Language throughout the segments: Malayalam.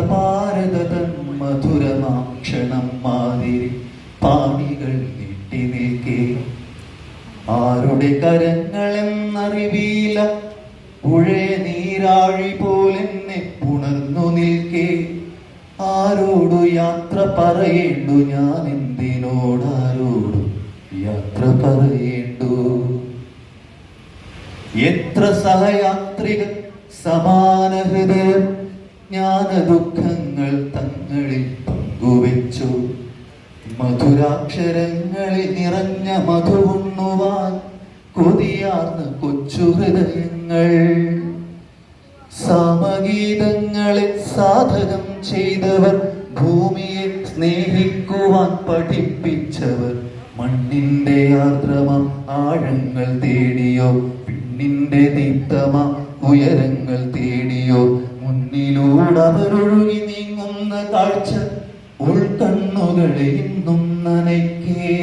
ഭാരതതൻ മധുരമാക്ഷണം മാതിരി പാണികൾ നീട്ടി നിൽക്കേ. ആരുടെ കരങ്ങളെന്നറിവീല പുഴയ നീരാഴി പോലെന്നെ പുണർന്നു നിൽക്കേ. ആരോടു യാത്ര പറയേണ്ടു ഞാൻ, എന്തിനോടാരോടു യാത്ര പറയേണ്ടു. എത്ര സഹയാത്രികർ സമാന ഹൃദയം ജ്ഞാന ദുഃഖങ്ങൾ തങ്ങളിൽ പങ്കുവെച്ചു. മധുരാക്ഷരങ്ങളിൽ നിറഞ്ഞ മധുവുണ്ണുവാൻ കൊതിയാർന്ന കൊച്ചു ഹൃദയങ്ങൾ. സാമഗീതങ്ങളെ സാധകം ചെയ്തവർ, ഭൂമിയെ സ്നേഹിക്കുവാൻ പഠിപ്പിച്ചവർ, മണ്ണിന്റെ ആർദ്രമ ആഴങ്ങൾ തേടിയോ പിന്നിന്റെ ദീപ്തമ ഉയരങ്ങൾ തേടിയോ. മുന്നിലൂടവരൊഴുകി നീങ്ങുന്ന കാഴ്ച ഉൾക്കണ്ണുകളെ ഇന്നും നനയ്ക്കേ.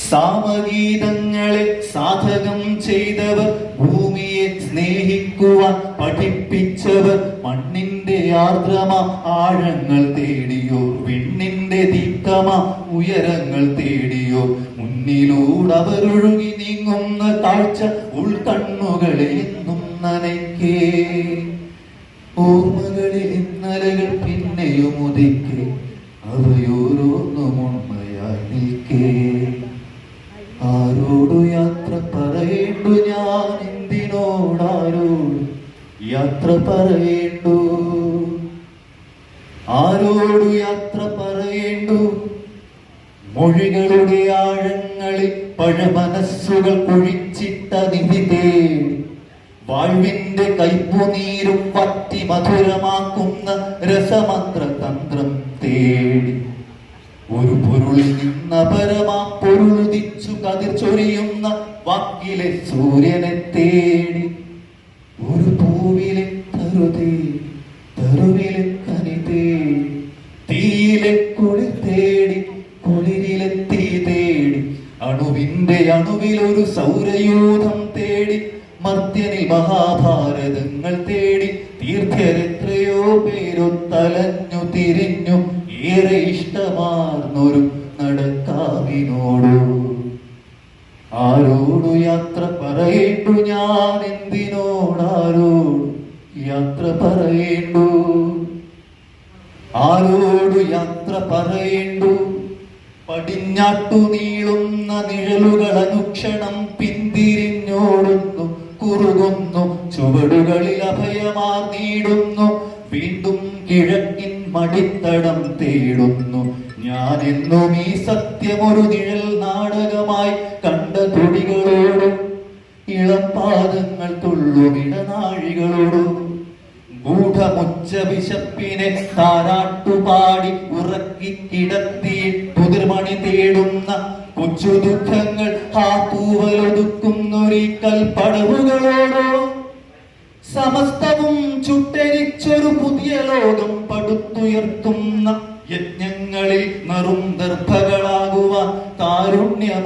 സാമഗീതങ്ങളെ സാധകം ചെയ്തവർ, ഭൂമിയെ സ്നേഹിക്കുവാൻ പഠിപ്പിച്ചവർ, മണ്ണിന്റെ ആർദ്രമ ആഴങ്ങൾ തേടിയോ വിണ്ണിന്റെ ദീപ്തമ ഉയരങ്ങൾ തേടിയോ. മുന്നിലൂടവരൊഴുകി നീങ്ങുന്ന കാഴ്ച ഉൾക്കണ്ണുകളെ എന്നും നനയ്ക്കേ. ഓർമ്മകളിൽ ഇന്നലകൾ പിന്നെയും ഉദിക്കേ, അവയോരോന്നും ഉണ്മയായി നിൽക്കേ. ആരോടു യാത്ര പറയേണ്ടു ഞാൻ, എന്തിനോടാരോട് യാത്ര പറയേണ്ടു. ആരോടു യാത്ര പറയേണ്ടു. മൊഴികളുടെ ആഴങ്ങളിൽ പഴമനസ്സുകൾ കുഴിച്ചിട്ട നിധി തേടി, വാഴ്വിന്റെ കൈപ്പുനീരും വറ്റി മധുരമാക്കുന്ന രസമന്ത്ര തന്ത്രം തേടി, ഒരു പൊരുളിൽ നിന്ന പരമാ പൊരുളുദിച്ചു കതിർ ചൊരിയുന്ന വാക്കിലെ സൂര്യനെ തേടി, ഒരു പൂവിലെ തരുവിലെ കനി തേടി, തീയിലെ കുളിർ തേടി കുളിരിലെ തീ തേടി, അണുവിന്റെ അണുവിൽ ഒരു സൗരയൂഥം തേടി, മർത്യനിൽ മഹാഭാരതങ്ങൾ തേടി, തീർത്ഥരെത്രയോ പേരൊത്തലഞ്ഞു തിരിഞ്ഞു, ഏറെ ഇഷ്ടമാർന്നൊരു നടക്കാവിനോടു. ആരോടു യാത്ര പറയേണ്ടു ഞാൻ, എന്തിനോടാരോടു യാത്ര പറയേണ്ടു. ആരോടു യാത്ര പറയേണ്ടു. പടിഞ്ഞാട്ടു നീളുന്ന നിഴലുകൾ അനുക്ഷണം പിന്തിരിഞ്ഞോടുന്നു, കുറുകുന്നു, ചുവടുകളിൽ അഭയമാർ നീടുന്നു, വീണ്ടും കിഴക്കിൻ മടിത്തടം തേടുന്നു. ഞാൻ എന്നും ഈ സത്യമൊരു നിഴൽ നാടകമായി കണ്ട തുടികളോടും ഇളം പാദങ്ങൾ തുള്ളും ഇടനാഴികളോടും ഗൂഢമുച്ച വിശപ്പിനെ താരാട്ടുപാടി ഉറക്കി കിടത്തി പുതിർമണി തേടുന്ന കൊച്ചു ദുഃഖങ്ങൾ ആ തൂവലൊതുക്കുന്നൊരീ കൽപ്പടവുകളോടോ. സമസ്തവും ചുട്ടരിച്ചൊരു പുതിയ ലോകം പടുത്തുയർത്തുന്ന യജ്ഞങ്ങളിൽ നറും ദർഭകളാകുവാൻ കാരുണ്യമോ